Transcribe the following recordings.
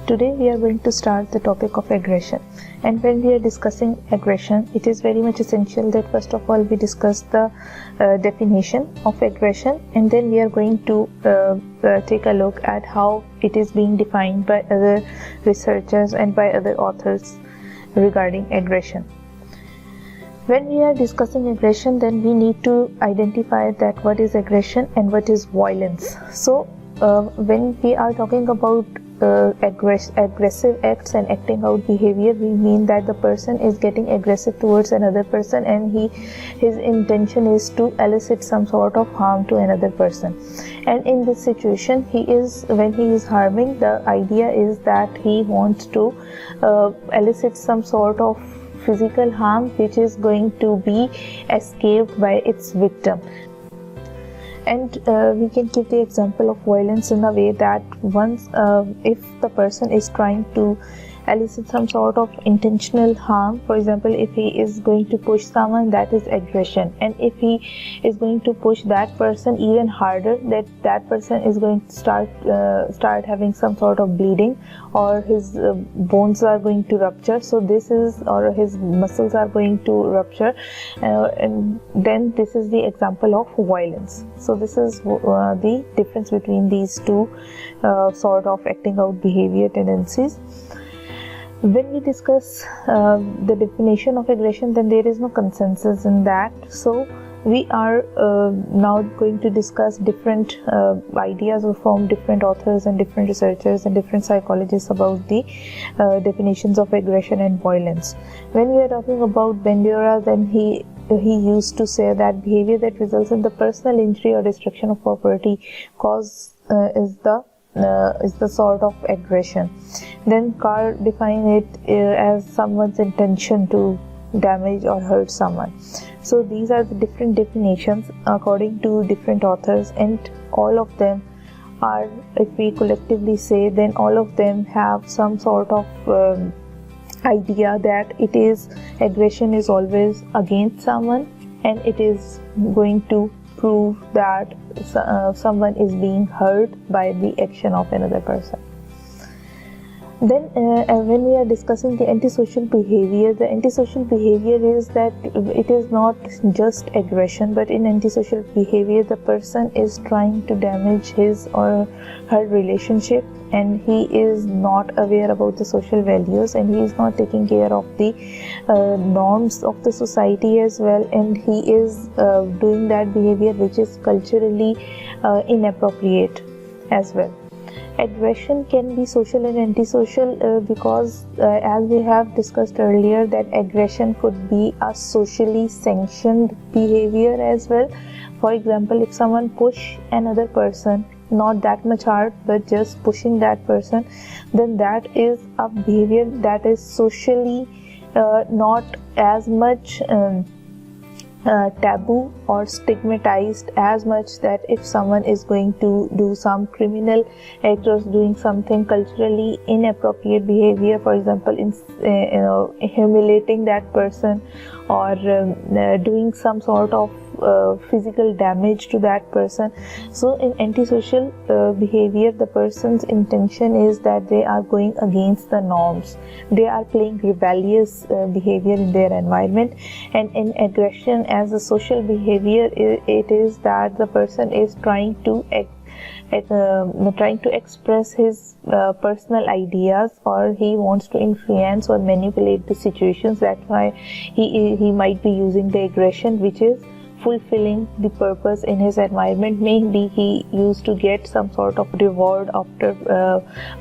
Today we are going to start the topic of aggression, and when we are discussing aggression, it is very much essential that first of all we discuss the definition of aggression, and then we are going to take a look at how it is being defined by other researchers and by other authors regarding aggression. When we are discussing aggression, then we need to identify that what is aggression and what is violence. So when we are talking about aggressive acts and acting out behavior, we mean that the person is getting aggressive towards another person and his intention is to elicit some sort of harm to another person. And in this situation, when he is harming, the idea is that he wants to elicit some sort of physical harm which is going to be escaped by its victim. And we can give the example of violence in a way that once if the person is trying to elicit some sort of intentional harm, for example, if he is going to push someone, that is aggression, and if he is going to push that person even harder, that person is going to start having some sort of bleeding, or his bones are going to rupture, or his muscles are going to rupture, and then this is the example of violence. So this is the difference between these two sort of acting out behavior tendencies. When we discuss the definition of aggression, then there is no consensus in that. So we are now going to discuss different ideas from different authors and different researchers and different psychologists about the definitions of aggression and violence. When we are talking about Bandura, then he used to say that behavior that results in the personal injury or destruction of property cause is the sort of aggression. Then Carr defined it as someone's intention to damage or hurt someone. So these are the different definitions according to different authors, and all of them are, if we collectively say, then all of them have some sort of idea that aggression is always against someone, and it is going to prove that someone is being hurt by the action of another person. Then when we are discussing the antisocial behavior, the antisocial behavior is that it is not just aggression, but in antisocial behavior the person is trying to damage his or her relationship, and he is not aware about the social values, and he is not taking care of the norms of the society as well, and he is doing that behavior which is culturally inappropriate as well. Aggression can be social and antisocial because as we have discussed earlier, that aggression could be a socially sanctioned behavior as well. For example, if someone push another person, not that much hard, but just pushing that person, then that is a behavior that is socially not as much taboo or stigmatized as much that if someone is going to do some criminal act or doing something culturally inappropriate behavior, for example, humiliating that person or doing some sort of physical damage to that person. So in antisocial behavior, the person's intention is that they are going against the norms, they are playing rebellious behavior in their environment. And in aggression as a social behavior, it is that the person is trying to express his personal ideas, or he wants to influence or manipulate the situations. That's why he might be using the aggression, which is fulfilling the purpose in his environment. Maybe he used to get some sort of reward after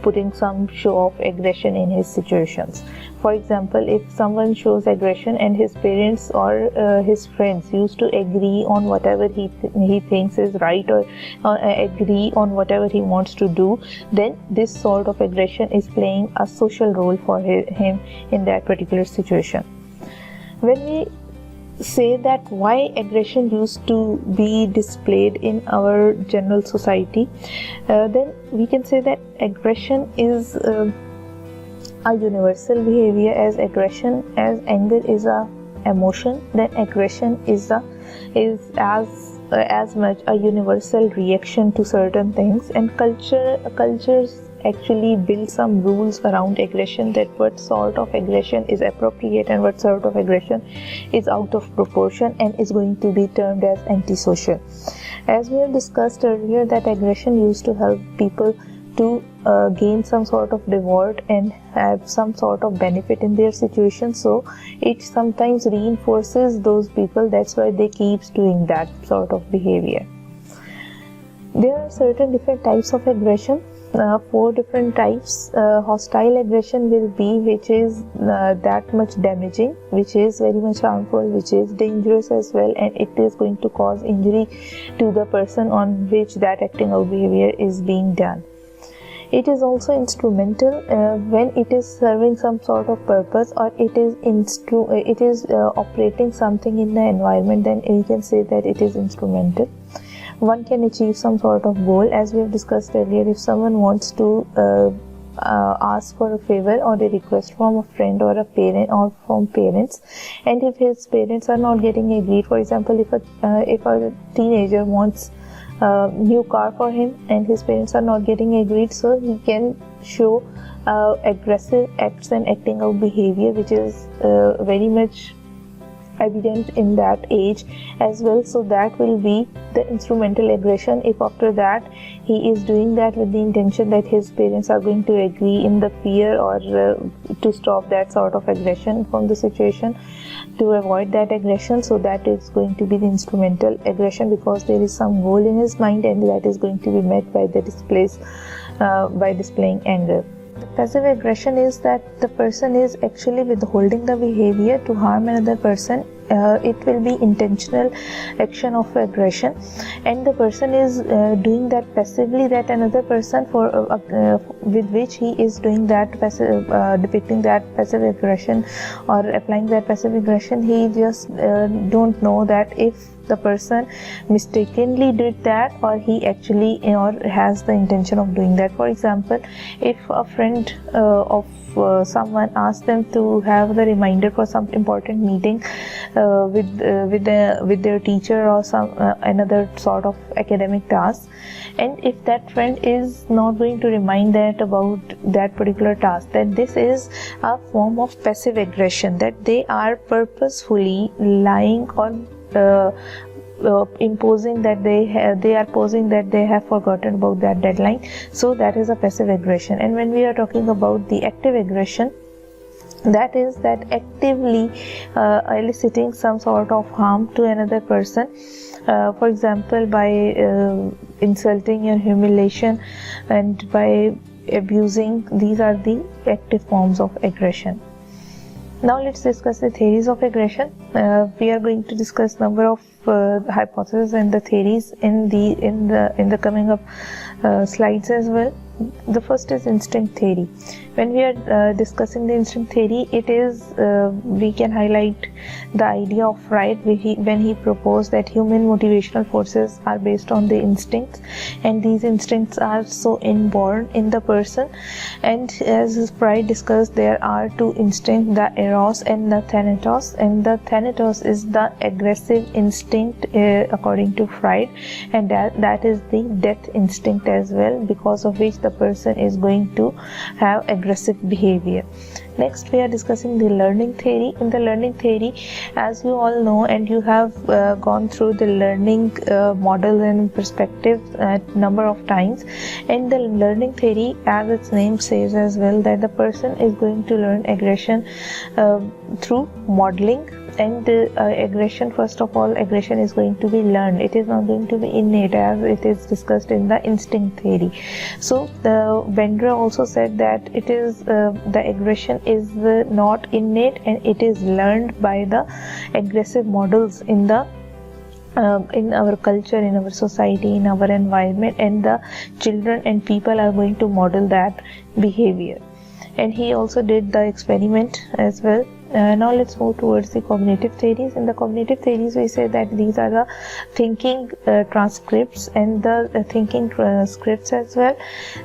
putting some show of aggression in his situations. For example, if someone shows aggression and his parents or his friends used to agree on whatever he thinks is right, or agree on whatever he wants to do, then this sort of aggression is playing a social role for him in that particular situation. When we say that why aggression used to be displayed in our general society, then we can say that aggression is a universal behavior. As anger is a emotion, then aggression is as much a universal reaction to certain things, and cultures actually build some rules around aggression, that what sort of aggression is appropriate and what sort of aggression is out of proportion and is going to be termed as antisocial. As we have discussed earlier, that aggression used to help people to gain some sort of reward and have some sort of benefit in their situation, so it sometimes reinforces those people. That's why they keep doing that sort of behavior. There are certain different types of aggression, 4 different types. Hostile aggression will be which is that much damaging, which is very much harmful, which is dangerous as well, and it is going to cause injury to the person on which that acting out behavior is being done. It is also instrumental when it is serving some sort of purpose, or it is operating something in the environment, then you can say that it is instrumental. One can achieve some sort of goal. As we have discussed earlier, if someone wants to ask for a favor or a request from a friend or a parent or from parents, and if his parents are not getting agreed, for example, if a teenager wants new car for him and his parents are not getting agreed, so he can show aggressive acts and acting out behavior, which is very much evident in that age as well. So that will be the instrumental aggression. If after that he is doing that with the intention that his parents are going to agree in the fear or to stop that sort of aggression from the situation, to avoid that aggression, so that is going to be the instrumental aggression, because there is some goal in his mind and that is going to be met by the by displaying anger. Passive aggression is that the person is actually withholding the behavior to harm another person. It will be intentional action of aggression, and the person is doing that passively, that another person with which he is doing that depicting that passive aggression or applying that passive aggression, he just don't know that if the person mistakenly did that or he actually or has the intention of doing that. For example, if a friend of someone asks them to have the reminder for some important meeting with their teacher or some another sort of academic task, and if that friend is not going to remind that about that particular task, then this is a form of passive aggression, that they are purposefully lying or imposing that they are posing that they have forgotten about that deadline. So that is a passive aggression. And when we are talking about the active aggression, that is that actively eliciting some sort of harm to another person, for example by insulting or humiliation and by abusing. These are the active forms of aggression. Now let's discuss the theories of aggression. We are going to discuss number of hypotheses and the theories in the coming up slides as well. The first is instinct theory. When we are discussing the instinct theory, it is we can highlight the idea of Freud when he proposed that human motivational forces are based on the instincts, and these instincts are so inborn in the person. And as Freud discussed, there are 2 instincts, the eros and the thanatos, and the thanatos is the aggressive instinct according to Freud, and that is the death instinct as well, because of which the person is going to have aggressive behavior. Next, we are discussing the learning theory. In the learning theory, as you all know, and you have gone through the learning model and perspective number of times, and the learning theory, as its name says as well, that the person is going to learn aggression through modeling. And aggression, first of all, aggression is going to be learned. It is not going to be innate as it is discussed in the instinct theory. So Bendra also said that it is the aggression is not innate and it is learned by the aggressive models in our culture, in our society, in our environment, and the children and people are going to model that behavior. And he also did the experiment as well Now let's move towards the cognitive theories. In the cognitive theories, we say that these are the thinking transcripts and the thinking scripts as well.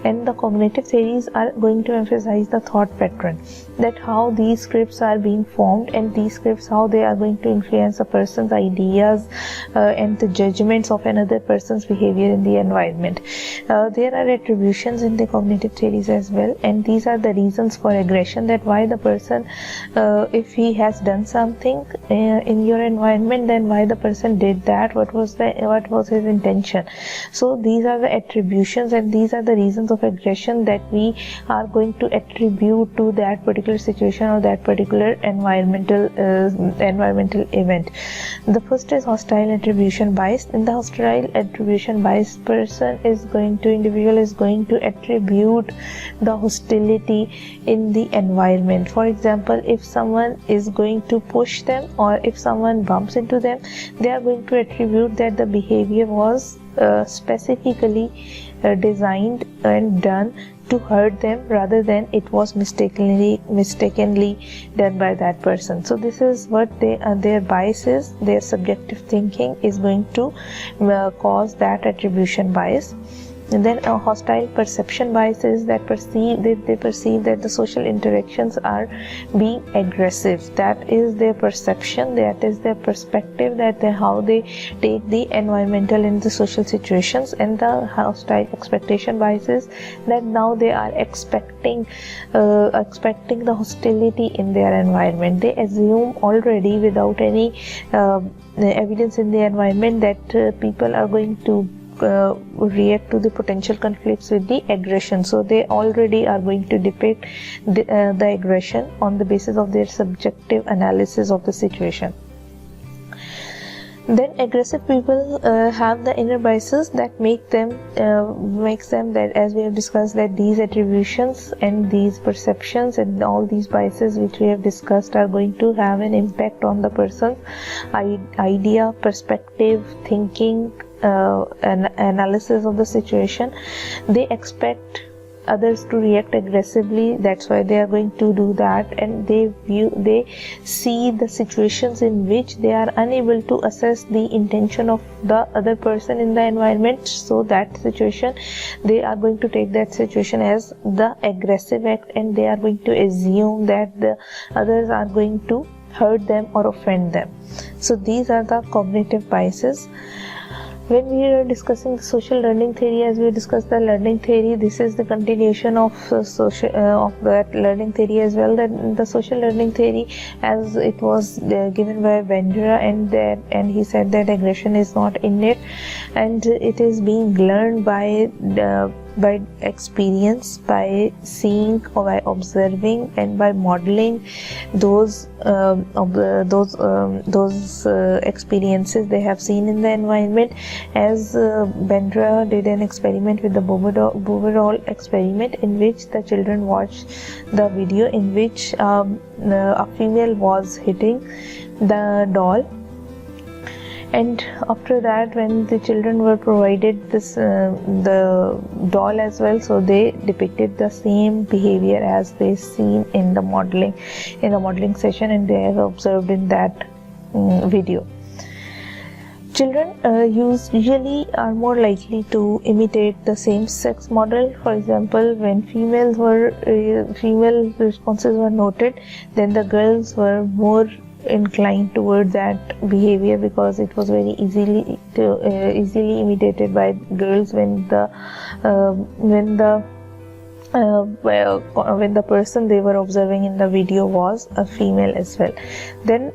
And the cognitive theories are going to emphasize the thought pattern, that how these scripts are being formed, and these scripts how they are going to influence a person's ideas and the judgments of another person's behavior in the environment. There are attributions in the cognitive theories as well, and these are the reasons for aggression, that why the person if he has done something in your environment, then why the person did that, what was his intention. So these are the attributions, and these are the reasons of aggression that we are going to attribute to that particular situation or that particular environmental event. The first is hostile attribution bias. In the hostile attribution bias, individual is going to attribute the hostility in the environment. For example, if someone is going to push them, or if someone bumps into them, they are going to attribute that the behavior was specifically designed and done to hurt them, rather than it was mistakenly done by that person. So this is what their bias is. Their subjective thinking is going to cause that attribution bias. And then a hostile perception bias is that they perceive that the social interactions are being aggressive. That is their perception, that is their perspective, that how they take the environmental and the social situations. And the hostile expectation bias is that now they are expecting the hostility in their environment. They assume already, without any evidence in the environment, that people are going to react to the potential conflicts with the aggression. So they already are going to depict the aggression on the basis of their subjective analysis of the situation. Then aggressive people have the inner biases that makes them that, as we have discussed, that these attributions and these perceptions and all these biases which we have discussed are going to have an impact on the person's idea, perspective, thinking, an analysis of the situation. They expect others to react aggressively, that's why they are going to do that. And they see the situations in which they are unable to assess the intention of the other person in the environment. So that situation, they are going to take that situation as the aggressive act, and they are going to assume that the others are going to hurt them or offend them. So these are the cognitive biases. When we are discussing the social learning theory, as we discussed the learning theory, this is the continuation of that learning theory as well. That the social learning theory, as it was given by Bandura, and he said that aggression is not innate, and it is being learned by experience, by seeing or by observing and by modeling those experiences they have seen in the environment. As Bandura did an experiment with the Boberol experiment, in which the children watched the video in which a female was hitting the doll. And after that, when the children were provided the doll as well, so they depicted the same behavior as they seen in the modeling session, and they have observed in that video. Children usually are more likely to imitate the same-sex model. For example, when female responses were noted, then the girls were more inclined toward that behavior, because it was very easily imitated by girls when the person they were observing in the video was a female as well. Then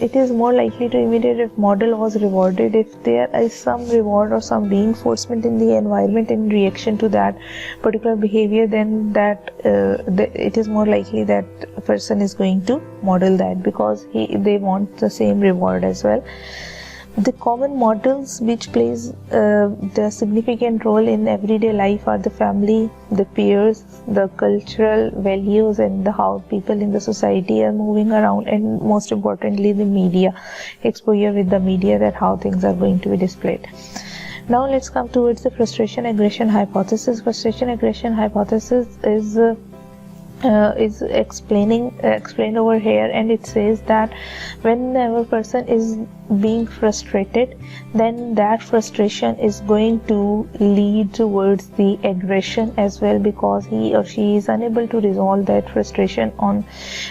it is more likely to imitate if model was rewarded. If there is some reward or some reinforcement in the environment in reaction to that particular behavior, then it is more likely that a person is going to model that, because they want the same reward as well. The common models which plays the significant role in everyday life are the family, the peers, the cultural values, and how people in the society are moving around, and most importantly the media, exposure with the media, that how things are going to be displayed. Now let's come towards the frustration aggression hypothesis. Frustration aggression hypothesis is is explained over here, and it says that whenever person is being frustrated, then that frustration is going to lead towards the aggression as well, because he or she is unable to resolve that frustration on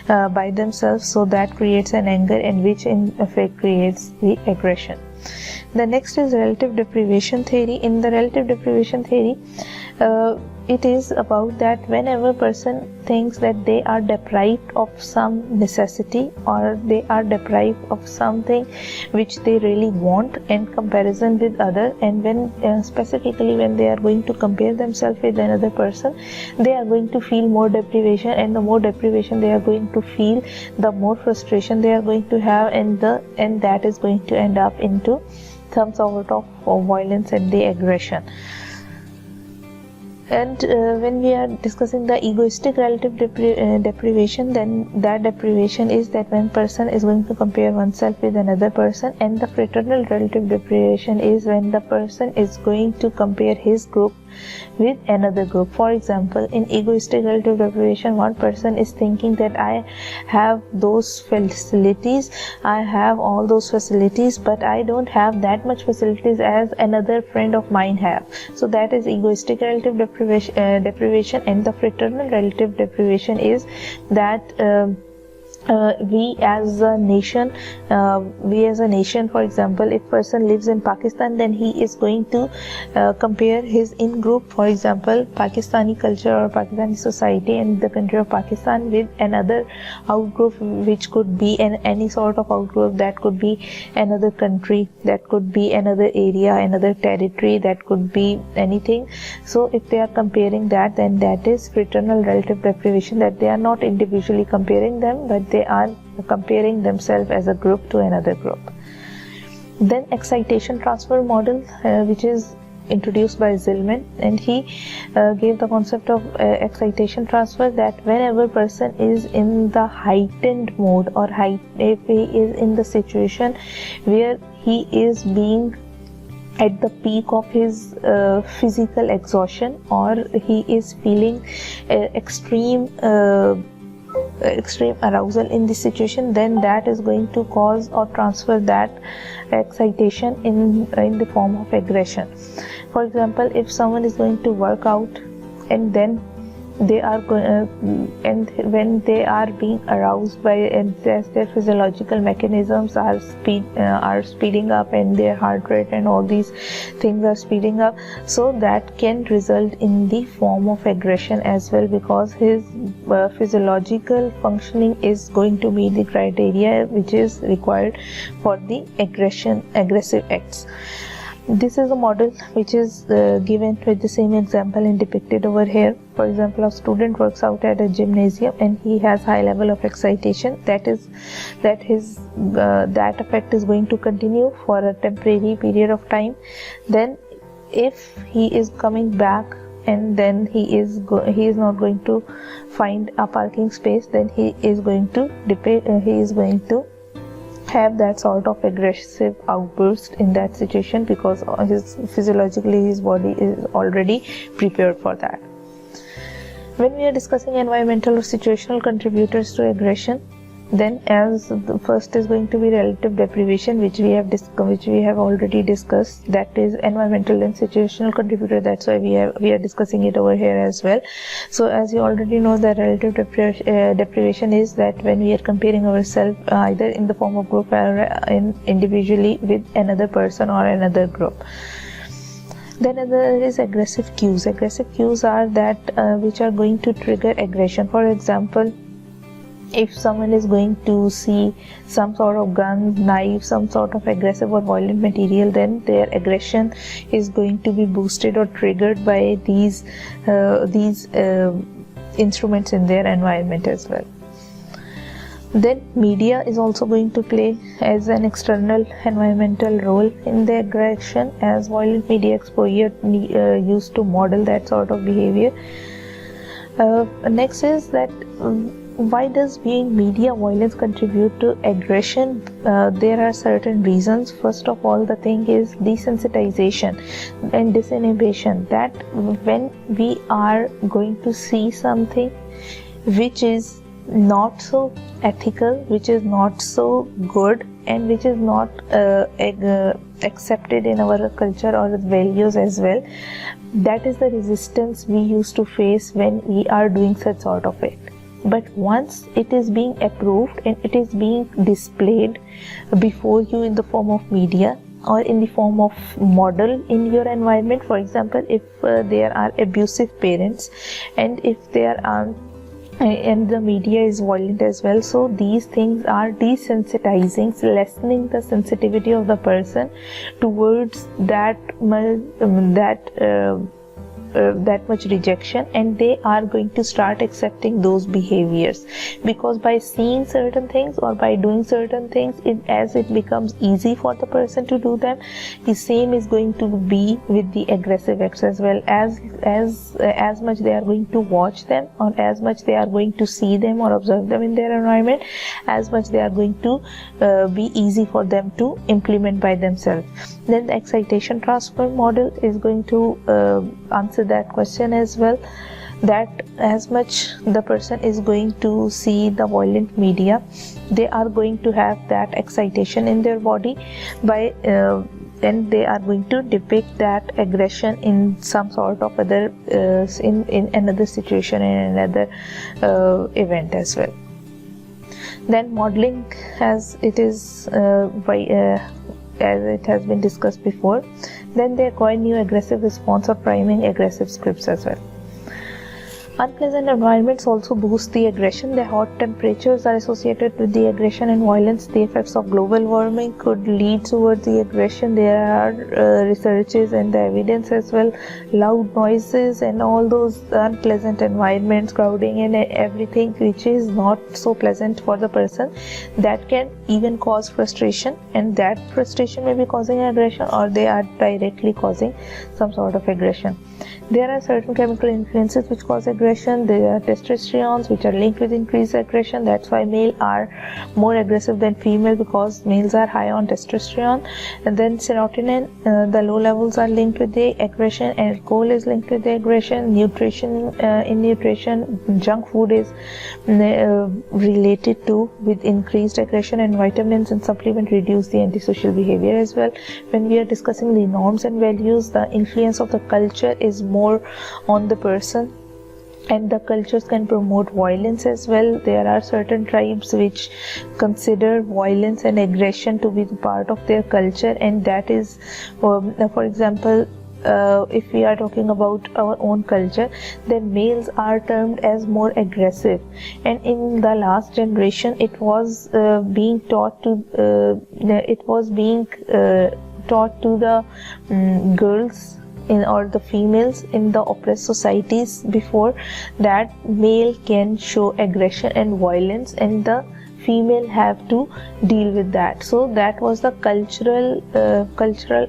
by themselves, so that creates an anger, and which in effect creates the aggression. The next is relative deprivation theory. In the relative deprivation theory, it is about that whenever person thinks that they are deprived of some necessity, or they are deprived of something which they really want in comparison with other, and when specifically when they are going to compare themselves with another person, they are going to feel more deprivation, and the more deprivation they are going to feel, the more frustration they are going to have, and that is going to end up into some sort of violence and the aggression. And when we are discussing the egoistic relative deprivation, then that deprivation is that when person is going to compare oneself with another person, and the fraternal relative deprivation is when the person is going to compare his group with another group. For example, in egoistic relative deprivation, one person is thinking that I have those facilities, I have all those facilities, but I don't have that much facilities as another friend of mine have. So that is egoistic relative deprivation. And the fraternal relative deprivation is that we as a nation, for example, if person lives in Pakistan, then he is going to compare his in-group, for example, Pakistani culture or Pakistani society and the country of Pakistan, with another outgroup, which could be any sort of outgroup, that could be another country, that could be another area, another territory, that could be anything. So if they are comparing that, then that is fraternal relative deprivation, that they are not individually comparing them, but they are comparing themselves as a group to another group. Then excitation transfer model, which is introduced by Zillman, and he gave the concept of excitation transfer, that whenever person is in the heightened mode, or if he is in the situation where he is being at the peak of his physical exhaustion, or he is feeling extreme arousal in this situation, then that is going to cause or transfer that excitation in the form of aggression. For example, if someone is going to work out, and then they are and when they are being aroused by, and as their physiological mechanisms are speeding up, and their heart rate and all these things are speeding up, so that can result in the form of aggression as well, because his physiological functioning is going to be the criteria which is required for the aggressive acts. This is a model which is given with the same example and depicted over here. For example, a student works out at a gymnasium, and he has high level of excitation. That effect is going to continue for a temporary period of time. Then if he is coming back, and then he is not going to find a parking space, then he is going to have that sort of aggressive outburst in that situation, because physiologically his body is already prepared for that. When we are discussing environmental or situational contributors to aggression, then as the first is going to be relative deprivation, which we have already discussed. That is environmental and situational contributor. That's why we are discussing it over here as well. So as you already know, the relative deprivation is that when we are comparing ourselves either in the form of group or individually with another person or another group. Then there is aggressive cues. Aggressive cues are that which are going to trigger aggression. For example, if someone is going to see some sort of gun, knife, some sort of aggressive or violent material, then their aggression is going to be boosted or triggered by these instruments in their environment as well. Then media is also going to play as an external environmental role in the aggression, as violent media exposure used to model that sort of behavior. Next is that why does viewing media violence contribute to aggression? There are certain reasons. First of all, the thing is desensitization and disinhibition, that when we are going to see something which is not so ethical, which is not so good, and which is not accepted in our culture or values as well. That is the resistance we used to face when we are doing such sort of it. But once it is being approved and it is being displayed before you in the form of media or in the form of model in your environment, for example, if there are abusive parents and if there are and the media is violent as well, so these things are desensitizing, lessening the sensitivity of the person towards that much rejection, and they are going to start accepting those behaviors, because by seeing certain things or by doing certain things, as it becomes easy for the person to do them, the same is going to be with the aggressive acts as well. As much they are going to watch them, or as much they are going to see them or observe them in their environment, as much they are going to be easy for them to implement by themselves. Then the excitation transfer model is going to answer that question as well, that as much the person is going to see the violent media, they are going to have that excitation in their body by and they are going to depict that aggression in some sort of other in another situation, in another event as well. Then modeling, as it is as it has been discussed before. Then they acquire new aggressive response or priming aggressive scripts as well. Unpleasant environments also boost the aggression. The hot temperatures are associated with the aggression and violence. The effects of global warming could lead towards the aggression. There are researches and the evidence as well. Loud noises and all those unpleasant environments, crowding and everything which is not so pleasant for the person, that can even cause frustration, and that frustration may be causing aggression, or they are directly causing some sort of aggression. There are certain chemical influences which cause aggression. There are testosterones which are linked with increased aggression. That's why male are more aggressive than female, because males are high on testosterone. And then serotonin, the low levels are linked with the aggression. Alcohol is linked with the aggression. Nutrition, in nutrition, junk food is related to with increased aggression, and vitamins and supplement reduce the antisocial behavior as well. When we are discussing the norms and values, the influence of the culture is more on the person, and the cultures can promote violence as well. There are certain tribes which consider violence and aggression to be part of their culture, and that is, for example, if we are talking about our own culture, then males are termed as more aggressive, and in the last generation it was being taught to the girls or the females in the oppressed societies before, that male can show aggression and violence and the female have to deal with that. So that was the cultural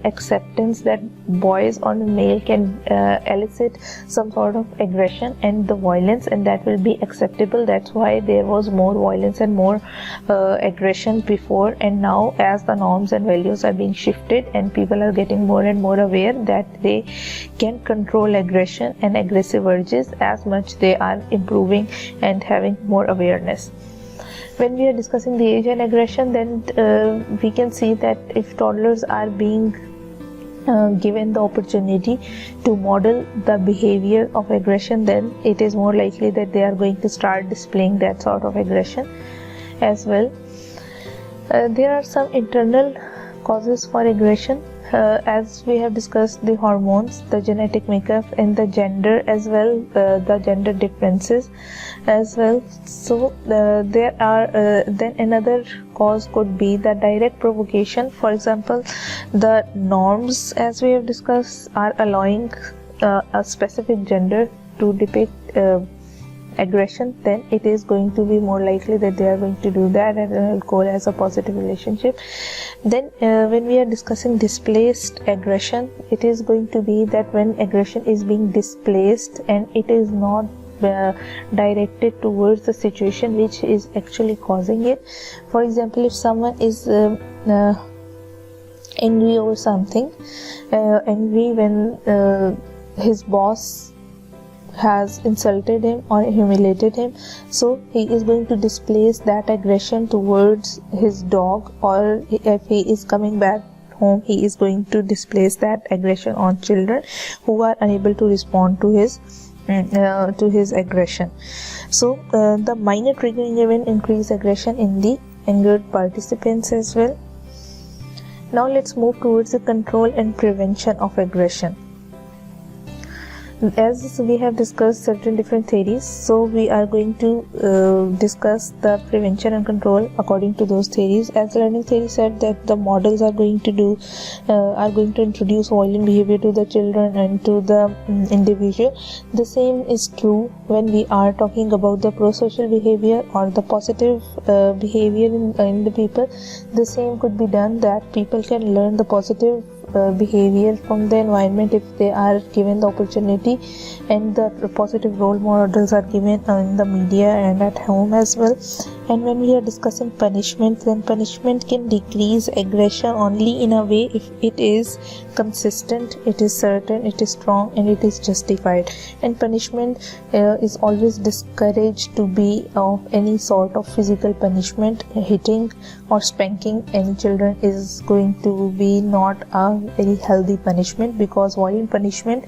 acceptance that boys or male can elicit some sort of aggression and the violence, and that will be acceptable. That's why there was more violence and more aggression before, and now as the norms and values are being shifted and people are getting more and more aware that they can control aggression and aggressive urges, as much they are improving and having more awareness. When we are discussing the age and aggression, then we can see that if toddlers are being given the opportunity to model the behavior of aggression, then it is more likely that they are going to start displaying that sort of aggression as well. There are some internal causes for aggression. As we have discussed, the hormones, the genetic makeup, and the gender as well, the gender differences as well. So there are then another cause could be the direct provocation. For example, the norms, as we have discussed, are allowing a specific gender to depict aggression, then it is going to be more likely that they are going to do that, and alcohol has a positive relationship. Then when we are discussing displaced aggression, it is going to be that when aggression is being displaced and it is not directed towards the situation which is actually causing it. For example, if someone is angry over something, angry when his boss has insulted him or humiliated him, so he is going to displace that aggression towards his dog, or if he is coming back home, he is going to displace that aggression on children who are unable to respond to his aggression. So the minor triggering event increase aggression in the angered participants as well. Now let's move towards the control and prevention of aggression. As we have discussed certain different theories, so we are going to discuss the prevention and control according to those theories. As learning theory said that the models are going to introduce violent behavior to the children and to the individual. The same is true when we are talking about the pro-social behavior or the positive behavior in the people. The same could be done, that people can learn the positive behavior from the environment if they are given the opportunity, and the positive role models are given in the media and at home as well. And when we are discussing punishment, then punishment can decrease aggression only in a way if it is consistent, it is certain, it is strong, and it is justified. And punishment is always discouraged to be of any sort of physical punishment. Hitting or spanking any children is going to be not a very healthy punishment, because violent punishment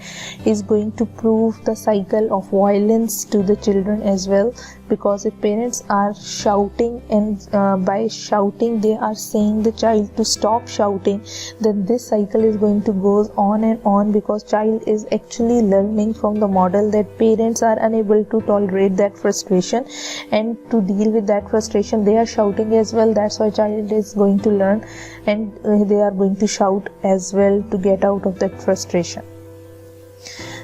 is going to prove the cycle of violence to the children as well. Because if parents are shouting, and by shouting they are saying the child to stop shouting, then this cycle is going to go on and on, because child is actually learning from the model that parents are unable to tolerate that frustration, and to deal with that frustration they are shouting as well. That's why child is going to learn, and they are going to shout as well to get out of that frustration.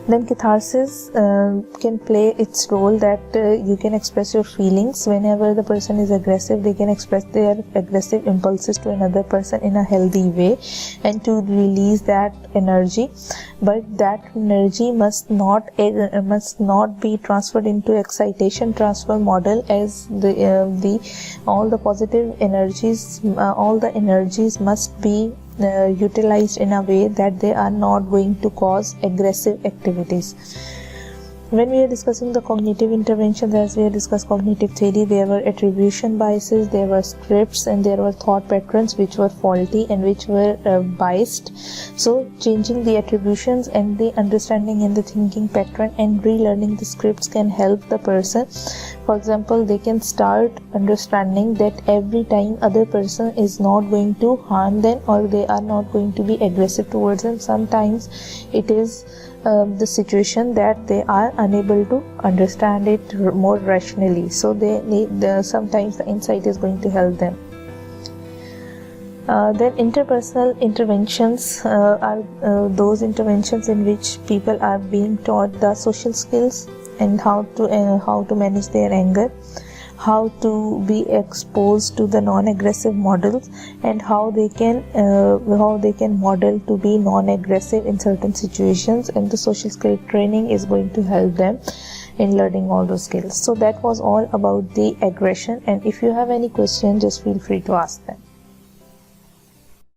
Then catharsis can play its role, that you can express your feelings. Whenever the person is aggressive, they can express their aggressive impulses to another person in a healthy way and to release that energy. But that energy must not be transferred into excitation transfer model, as all the positive energies, all the energies must be utilized in a way that they are not going to cause aggressive activities. When we are discussing the cognitive interventions, as we have discussed cognitive theory, there were attribution biases, there were scripts, and there were thought patterns which were faulty and which were biased. So changing the attributions and the understanding in the thinking pattern and relearning the scripts can help the person. For example, they can start understanding that every time other person is not going to harm them, or they are not going to be aggressive towards them. Sometimes it is the situation that they are unable to understand it more rationally, so they need sometimes the insight is going to help them. Then interpersonal interventions are those interventions in which people are being taught the social skills and how to manage their anger, how to be exposed to the non-aggressive models, and how they can model to be non-aggressive in certain situations. And the social skill training is going to help them in learning all those skills. So that was all about the aggression, and if you have any question, just feel free to ask them.